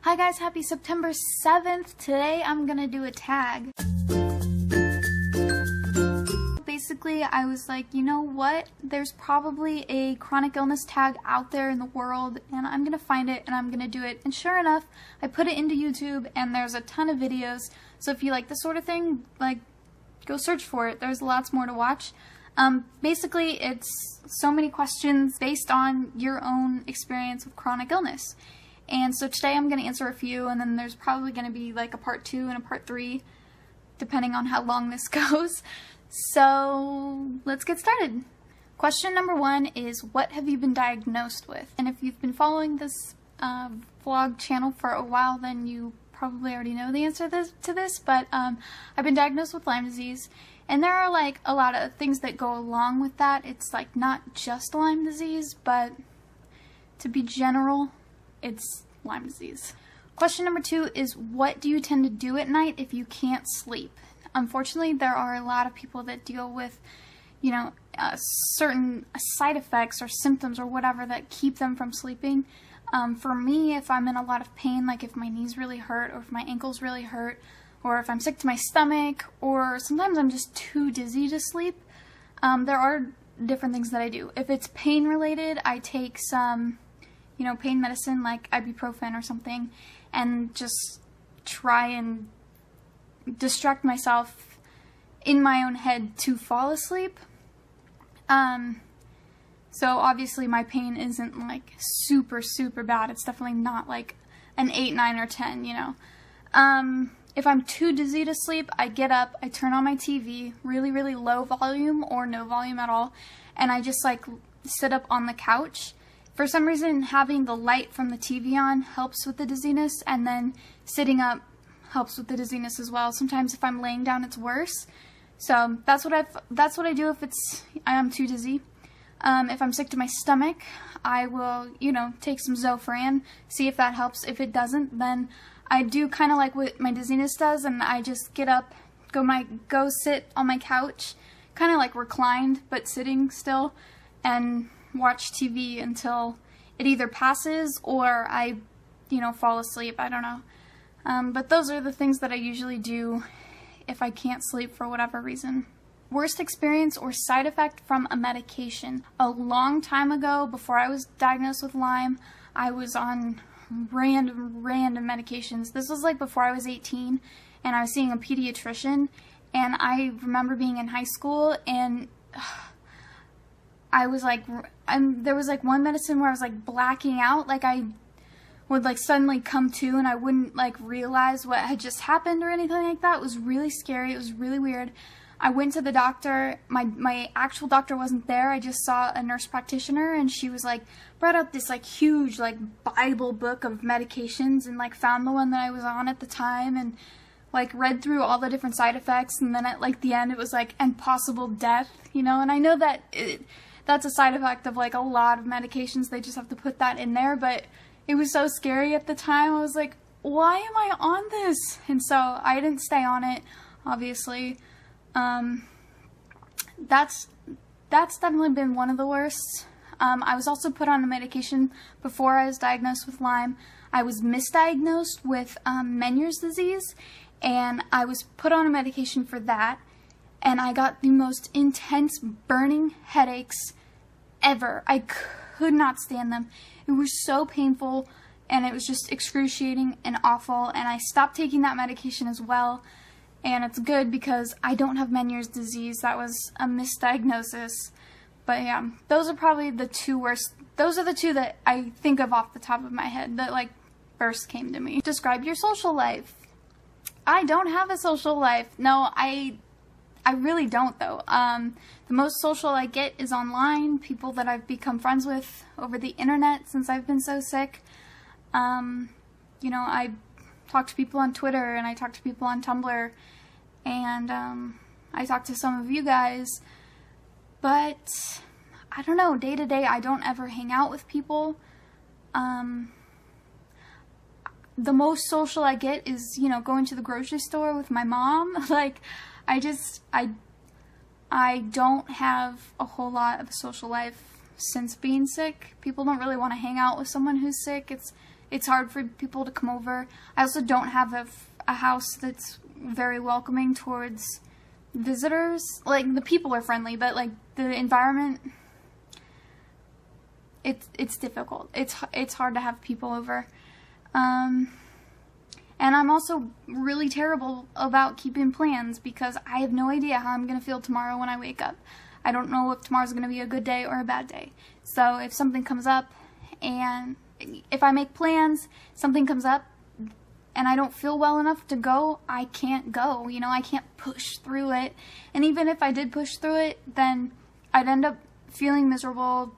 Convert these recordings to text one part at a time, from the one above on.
Hi guys, happy September 7th. Today I'm gonna do a tag. Basically, I was like, you know what? There's probably a chronic illness tag out there in the world, and I'm gonna find it and I'm gonna do it. And sure enough, I put it into YouTube and there's a ton of videos. So if you like this sort of thing, like, go search for it. There's lots more to watch. Basically, it's so many questions based on your own experience with chronic illness. And so today I'm going to answer a few, and then there's probably going to be like a part 2 and a part 3, depending on how long this goes. So let's get started. Question number 1 is, what have you been diagnosed with? And if you've been following this vlog channel for a while, then you probably already know the answer to this, but I've been diagnosed with Lyme disease, and there are like a lot of things that go along with that. It's like not just Lyme disease, but to be general, it's Lyme disease. Question number 2 is, what do you tend to do at night if you can't sleep? Unfortunately, there are a lot of people that deal with, you know, certain side effects or symptoms or whatever that keep them from sleeping. For me, if I'm in a lot of pain, like if my knees really hurt or if my ankles really hurt, or if I'm sick to my stomach, or sometimes I'm just too dizzy to sleep, there are different things that I do. If it's pain related, I take some, you know, pain medicine like ibuprofen or something, and just try and distract myself in my own head to fall asleep. So obviously my pain isn't like super bad. It's definitely not like an 8, 9, or 10, you know. If I'm too dizzy to sleep, I get up, I turn on my TV, really low volume or no volume at all, and I just like sit up on the couch. For some reason, having the light from the TV on helps with the dizziness, and then sitting up helps with the dizziness as well. Sometimes if I'm laying down, it's worse. So that's what I do if I am too dizzy. If I'm sick to my stomach, I will, you know, take some Zofran, see if that helps. If it doesn't, then I do kind of like what my dizziness does, and I just get up, go sit on my couch, kind of like reclined but sitting still, and watch TV until it either passes or I, you know, fall asleep. I don't know. But those are the things that I usually do if I can't sleep for whatever reason. Worst experience or side effect from a medication. A long time ago, before I was diagnosed with Lyme, I was on random medications. This was like before I was 18, and I was seeing a pediatrician, and I remember being in high school, and I was like, there was like one medicine where I was like blacking out, like I would like suddenly come to and I wouldn't like realize what had just happened or anything like that. It was really scary. It was really weird. I went to the doctor. My actual doctor wasn't there. I just saw a nurse practitioner, and she was like, brought out this like huge like Bible book of medications, and like found the one that I was on at the time, and like read through all the different side effects, and then at like the end it was like, and possible death, you know. And I know that that's a side effect of like a lot of medications. They just have to put that in there, but it was so scary at the time. I was like, why am I on this? And so I didn't stay on it, obviously. That's definitely been one of the worst. I was also put on a medication before I was diagnosed with Lyme. I was misdiagnosed with Meniere's disease, and I was put on a medication for that, and I got the most intense burning headaches ever. I could not stand them. It was so painful, and it was just excruciating and awful, and I stopped taking that medication as well. And it's good because I don't have Meniere's disease. That was a misdiagnosis. But yeah, those are probably the two worst. Those are the two that I think of off the top of my head that like first came to me. Describe your social life. I don't have a social life. No, I really don't though. The most social I get is online, people that I've become friends with over the internet since I've been so sick. You know, I talk to people on Twitter, and I talk to people on Tumblr, and I talk to some of you guys, but I don't know, day to day I don't ever hang out with people. The most social I get is, you know, going to the grocery store with my mom. Like, I don't have a whole lot of a social life since being sick. People don't really want to hang out with someone who's sick. It's it's hard for people to come over. I also don't have a house that's very welcoming towards visitors. Like, the people are friendly, but like the environment, it's difficult. It's hard to have people over. And I'm also really terrible about keeping plans because I have no idea how I'm going to feel tomorrow when I wake up. I don't know if tomorrow's going to be a good day or a bad day. So if something comes up, and if I make plans, something comes up, and I don't feel well enough to go, I can't go. You know, I can't push through it. And even if I did push through it, then I'd end up feeling miserable.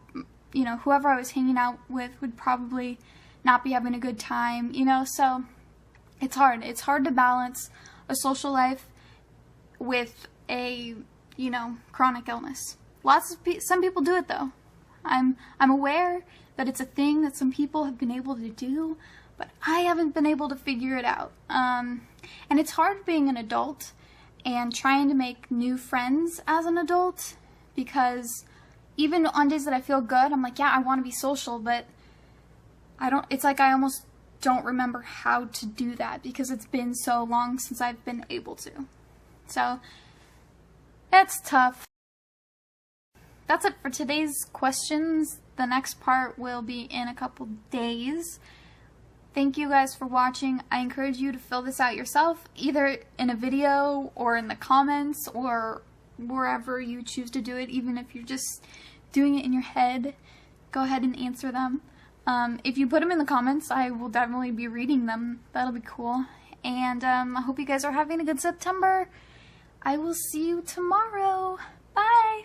You know, whoever I was hanging out with would probably not be having a good time, you know, so it's hard. It's hard to balance a social life with a, you know, chronic illness. Some people do it though. I'm aware that it's a thing that some people have been able to do, but I haven't been able to figure it out. And it's hard being an adult and trying to make new friends as an adult, because even on days that I feel good, I'm like, yeah, I want to be social, but it's like I almost don't remember how to do that because it's been so long since I've been able to. So, it's tough. That's it for today's questions. The next part will be in a couple days. Thank you guys for watching. I encourage you to fill this out yourself, either in a video or in the comments or wherever you choose to do it. Even if you're just doing it in your head, go ahead and answer them. If you put them in the comments, I will definitely be reading them. That'll be cool. And I hope you guys are having a good September. I will see you tomorrow.